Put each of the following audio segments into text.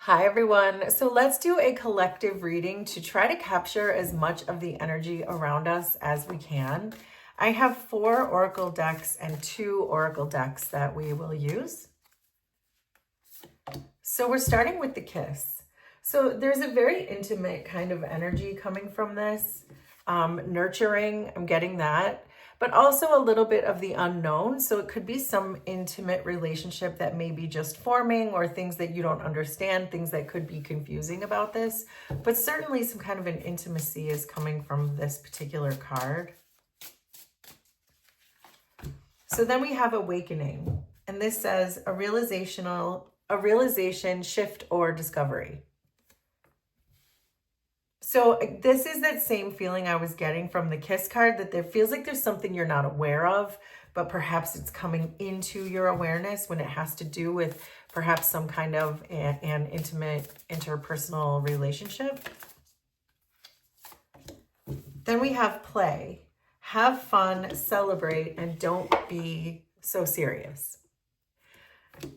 Hi, everyone. So let's do a collective reading to try to capture as much of the energy around us as we can. I have 4 oracle decks and 2 oracle decks that we will use. So we're starting with the kiss. So there's a very intimate kind of energy coming from this. Nurturing, I'm getting that, but also a little bit of the unknown. So it could be some intimate relationship that may be just forming, or things that you don't understand, things that could be confusing about this. But certainly some kind of an intimacy is coming from this particular card. So then we have awakening, and this says a realization, shift, or discovery. So this is that same feeling I was getting from the kiss card, that there feels like there's something you're not aware of, but perhaps it's coming into your awareness when it has to do with perhaps some kind of an intimate interpersonal relationship. Then we have play. Have fun, celebrate, and don't be so serious.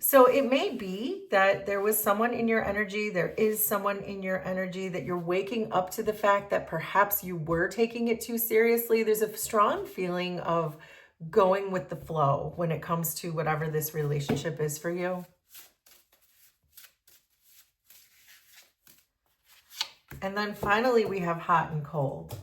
So it may be that there was someone in your energy, there is someone in your energy, that you're waking up to the fact that perhaps you were taking it too seriously. There's a strong feeling of going with the flow when it comes to whatever this relationship is for you. And then finally, we have hot and cold.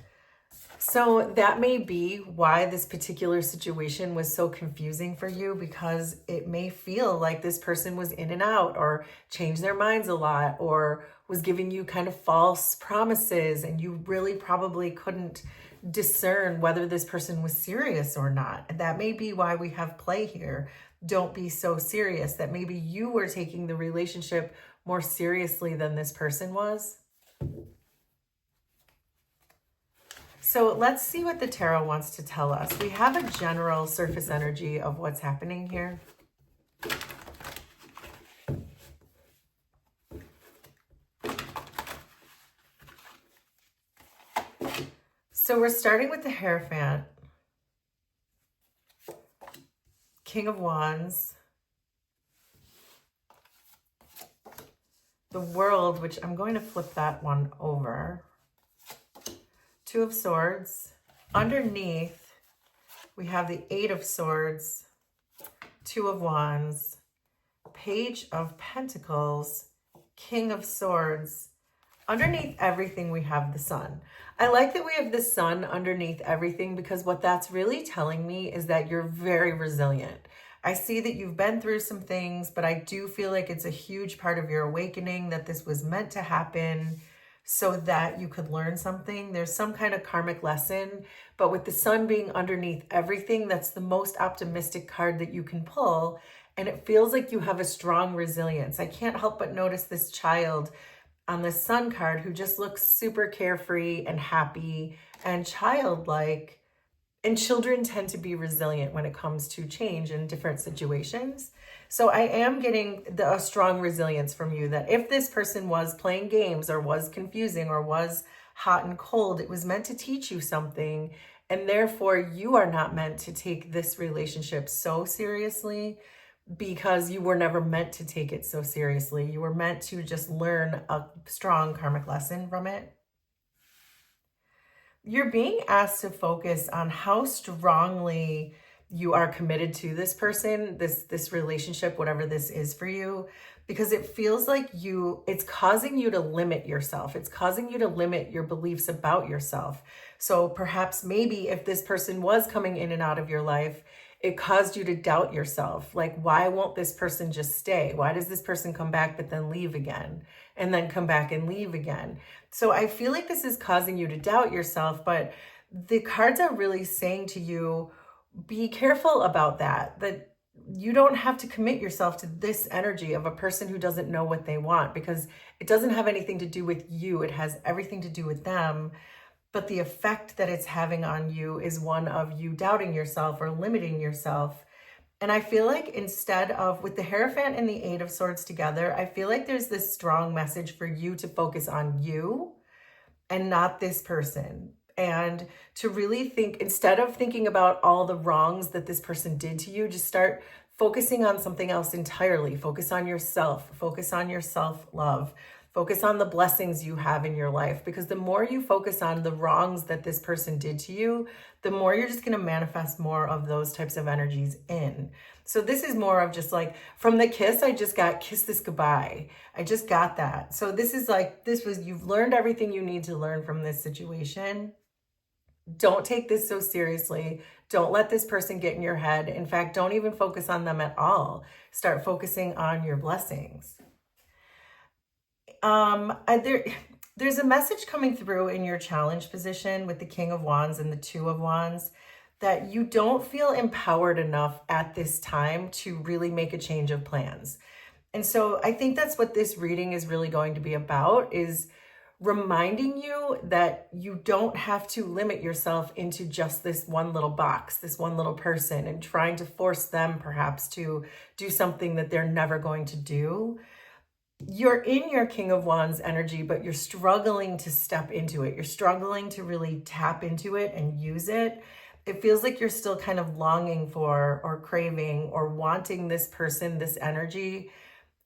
So that may be why this particular situation was so confusing for you, because it may feel like this person was in and out, or changed their minds a lot, or was giving you kind of false promises, and you really probably couldn't discern whether this person was serious or not. And that may be why we have play here. Don't be so serious. That maybe you were taking the relationship more seriously than this person was. So let's see what the tarot wants to tell us. We have a general surface energy of what's happening here. So we're starting with the Hierophant, King of Wands, the World, which I'm going to flip that one over, 2 of Swords. Underneath, we have the 8 of Swords, 2 of Wands, Page of Pentacles, King of Swords. Underneath everything, we have the Sun. I like that we have the Sun underneath everything, because what that's really telling me is that you're very resilient. I see that you've been through some things, but I do feel like it's a huge part of your awakening, that this was meant to happen so that you could learn something. There's some kind of karmic lesson, but with the Sun being underneath everything, that's the most optimistic card that you can pull. And it feels like you have a strong resilience. I can't help but notice this child on the Sun card who just looks super carefree and happy and childlike. And children tend to be resilient when it comes to change in different situations. So I am getting a strong resilience from you, that if this person was playing games, or was confusing, or was hot and cold, it was meant to teach you something. And therefore, you are not meant to take this relationship so seriously, because you were never meant to take it so seriously. You were meant to just learn a strong karmic lesson from it. You're being asked to focus on how strongly you are committed to this person, this relationship, whatever this is for you, because it feels like it's causing you to limit yourself. It's causing you to limit your beliefs about yourself. So perhaps maybe if this person was coming in and out of your life, it caused you to doubt yourself. Like, why won't this person just stay? Why does this person come back but then leave again, and then come back and leave again? So I feel like this is causing you to doubt yourself, but the cards are really saying to you, be careful about that you don't have to commit yourself to this energy of a person who doesn't know what they want, because it doesn't have anything to do with you. It has everything to do with them. But the effect that it's having on you is one of you doubting yourself or limiting yourself. And I feel like instead of, with the Hierophant and the 8 of Swords together, I feel like there's this strong message for you to focus on you and not this person. And to really think, instead of thinking about all the wrongs that this person did to you, just start focusing on something else entirely. Focus on yourself, focus on your self-love, focus on the blessings you have in your life, because the more you focus on the wrongs that this person did to you, the more you're just going to manifest more of those types of energies in. So this is more of just like, from the kiss, I just got kiss this goodbye. I just got that. So this is like, you've learned everything you need to learn from this situation. Don't take this so seriously. Don't let this person get in your head. In fact, don't even focus on them at all. Start focusing on your blessings. There's a message coming through in your challenge position with the King of Wands and the Two of Wands that you don't feel empowered enough at this time to really make a change of plans. And so I think that's what this reading is really going to be about, is reminding you that you don't have to limit yourself into just this one little box, this one little person, and trying to force them perhaps to do something that they're never going to do. You're in your King of Wands energy, but you're struggling to step into it. You're struggling to really tap into it and use it. It feels like you're still kind of longing for or craving or wanting this person, this energy,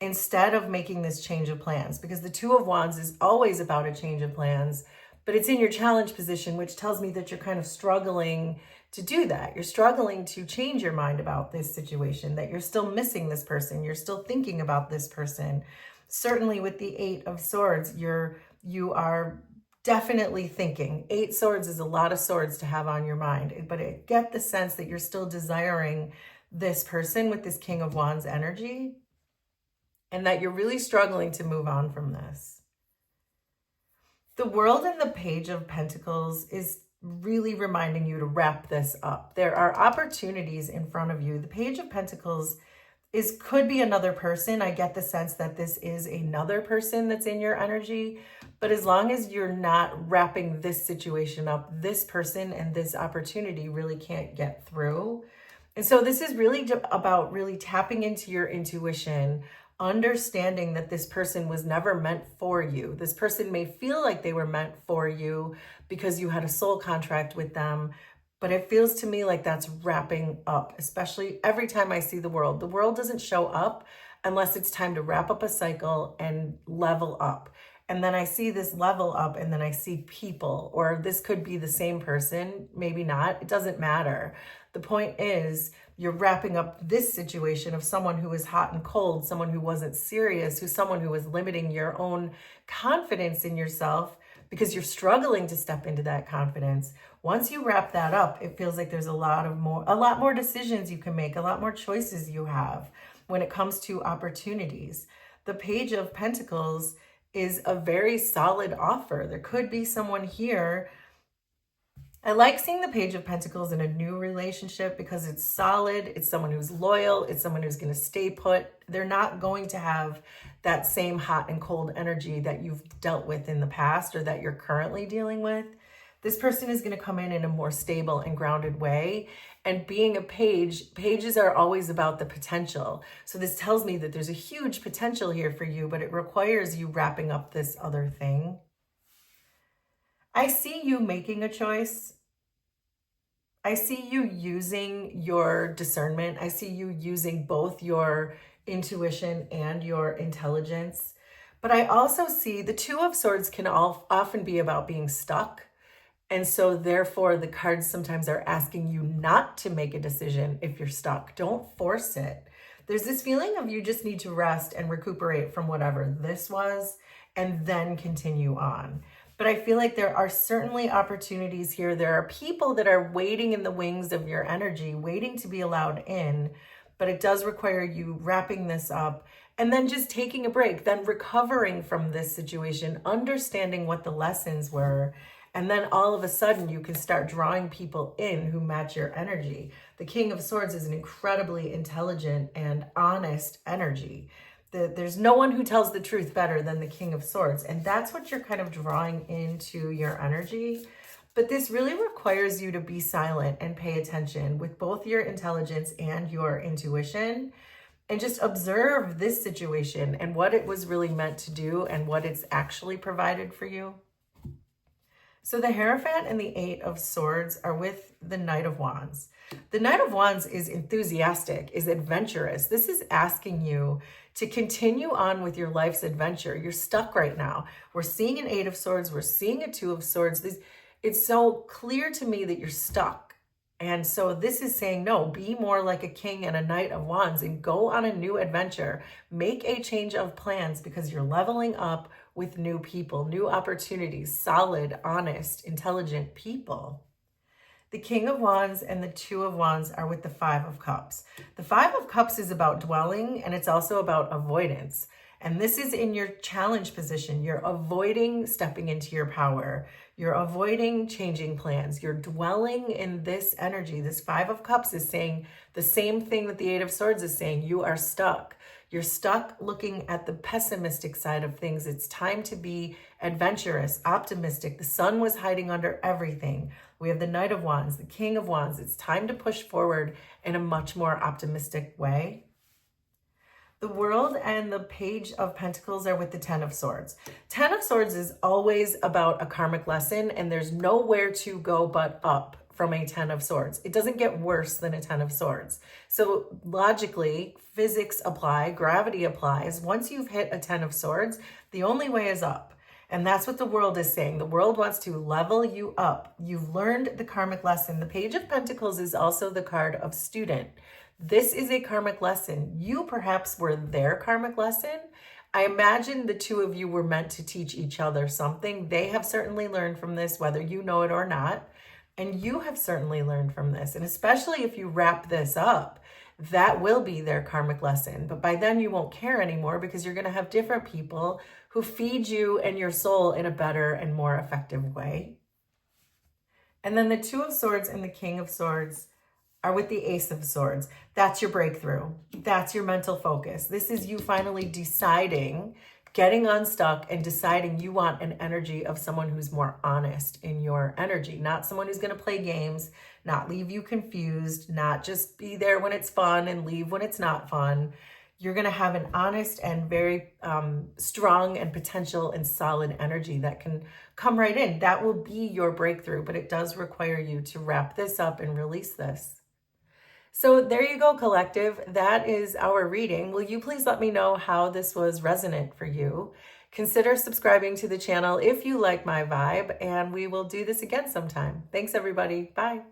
instead of making this change of plans, because the Two of Wands is always about a change of plans, but it's in your challenge position, which tells me that you're kind of struggling to do that. You're struggling to change your mind about this situation, that you're still missing this person. You're still thinking about this person. Certainly with the Eight of Swords, you are definitely thinking. 8 swords is a lot of swords to have on your mind, but I get the sense that you're still desiring this person with this King of Wands energy, and that you're really struggling to move on from this. The World and the Page of Pentacles is really reminding you to wrap this up. There are opportunities in front of you. The Page of Pentacles could be another person. I get the sense that this is another person that's in your energy, but as long as you're not wrapping this situation up, this person and this opportunity really can't get through. And so this is really about really tapping into your intuition, understanding that this person was never meant for you. This person may feel like they were meant for you because you had a soul contract with them, but it feels to me like that's wrapping up, especially every time I see the world. The world doesn't show up unless it's time to wrap up a cycle and level up. And then I see this level up, and then I see people, or this could be the same person, maybe not. It doesn't matter. The point is, you're wrapping up this situation of someone who is hot and cold, someone who wasn't serious, someone who was limiting your own confidence in yourself because you're struggling to step into that confidence. Once you wrap that up, it feels like there's a lot more decisions you can make, a lot more choices you have when it comes to opportunities. The Page of Pentacles is a very solid offer. There could be someone here. I like seeing the Page of Pentacles in a new relationship because it's solid. It's someone who's loyal. It's someone who's going to stay put. They're not going to have that same hot and cold energy that you've dealt with in the past or that you're currently dealing with. This person is going to come in a more stable and grounded way. And being a page, pages are always about the potential. So this tells me that there's a huge potential here for you, but it requires you wrapping up this other thing. I see you making a choice. I see you using your discernment. I see you using both your intuition and your intelligence. But I also see the Two of Swords can often be about being stuck. And so therefore the cards sometimes are asking you not to make a decision if you're stuck. Don't force it. There's this feeling of you just need to rest and recuperate from whatever this was and then continue on. But I feel like there are certainly opportunities here. There are people that are waiting in the wings of your energy, waiting to be allowed in, but it does require you wrapping this up and then just taking a break, then recovering from this situation, understanding what the lessons were. And then all of a sudden you can start drawing people in who match your energy. The King of Swords is an incredibly intelligent and honest energy. There's no one who tells the truth better than the King of Swords. And that's what you're kind of drawing into your energy. But this really requires you to be silent and pay attention with both your intelligence and your intuition. And just observe this situation and what it was really meant to do and what it's actually provided for you. So the Hierophant and the Eight of Swords are with the Knight of Wands. The Knight of Wands is enthusiastic, is adventurous. This is asking you to continue on with your life's adventure. You're stuck right now. We're seeing an Eight of Swords. We're seeing a Two of Swords. It's so clear to me that you're stuck. And so this is saying, no, be more like a king and a Knight of Wands and go on a new adventure. Make a change of plans because you're leveling up with new people, new opportunities, solid, honest, intelligent people. The King of Wands and the Two of Wands are with the Five of Cups. The Five of Cups is about dwelling, and it's also about avoidance. And this is in your challenge position. You're avoiding stepping into your power. You're avoiding changing plans. You're dwelling in this energy. This Five of Cups is saying the same thing that the Eight of Swords is saying. You are stuck. You're stuck looking at the pessimistic side of things. It's time to be adventurous, optimistic. The sun was hiding under everything. We have the Knight of Wands, the King of Wands. It's time to push forward in a much more optimistic way. The World and the Page of Pentacles are with the Ten of Swords. Ten of Swords is always about a karmic lesson, and there's nowhere to go but up from a Ten of Swords. It doesn't get worse than a Ten of Swords. So logically, physics apply, gravity applies. Once you've hit a Ten of Swords, the only way is up. And that's what the World is saying. The World wants to level you up. You've learned the karmic lesson. The Page of Pentacles is also the card of student. This is a karmic lesson. You perhaps were their karmic lesson. I imagine the two of you were meant to teach each other something. They have certainly learned from this, whether you know it or not. And you have certainly learned from this. And especially if you wrap this up, that will be their karmic lesson. But by then you won't care anymore because you're going to have different people who feed you and your soul in a better and more effective way. And then the Two of Swords and the King of Swords are with the Ace of Swords. That's your breakthrough. That's your mental focus. This is you finally deciding, getting unstuck and deciding you want an energy of someone who's more honest in your energy, not someone who's going to play games, not leave you confused, not just be there when it's fun and leave when it's not fun. You're going to have an honest and very strong and potential and solid energy that can come right in. That will be your breakthrough, but it does require you to wrap this up and release this. So there you go, collective. That is our reading. Will you please let me know how this was resonant for you? Consider subscribing to the channel if you like my vibe, and we will do this again sometime. Thanks, everybody. Bye.